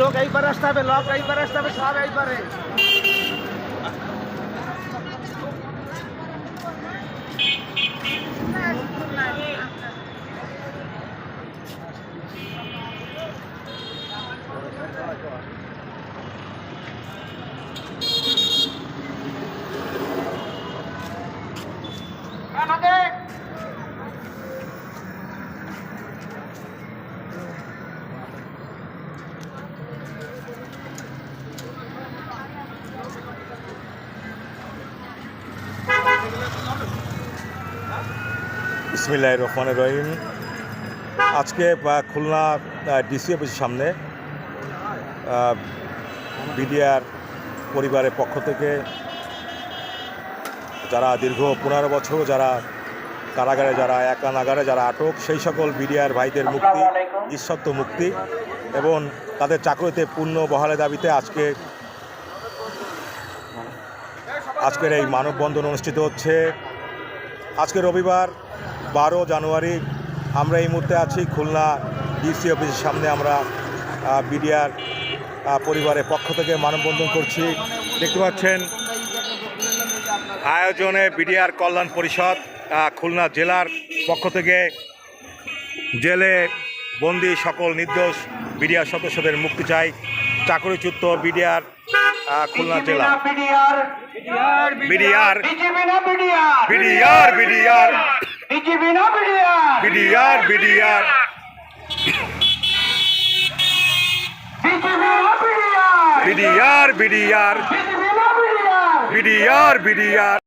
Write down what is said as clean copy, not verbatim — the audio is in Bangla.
লোক এইবারে আসতে হবে, লোক এইবারে আসতে হবে, সব এইবারে। বিসমিল্লাহির রহমানির রহিম। আজকে খুলনা ডিসি অফিসের সামনে বিডিআর পরিবারের পক্ষ থেকে যারা দীর্ঘ 15 বছর যারা কারাগারে, যারা একানাগারে যারা আটক, সেই সকল বিডিআর ভাইদের মুক্তি, নিঃশর্ত মুক্তি এবং তাদের চাকরিতে পূর্ণ বহালের দাবিতে আজকের এই মানববন্ধন অনুষ্ঠিত হচ্ছে। আজকে রবিবার 12 জানুয়ারি। আমরা এই মুহূর্তে আছি খুলনা ডিসি অফিসের সামনে। আমরা বিডিআর পরিবারের পক্ষ থেকে মানববন্ধন করছি। দেখতে পাচ্ছেন আয়োজনে বিডিআর কল্যাণ পরিষদ খুলনা জেলার পক্ষ থেকে জেলে বন্দী সকল নির্দোষ বিডিআর সদস্যদের মুক্তি চাই। চাকরিচ্যুত বিডিআর খুলনা জেলা BDR BDR BDR BDR BDR BDR BDR BDR BDR BDR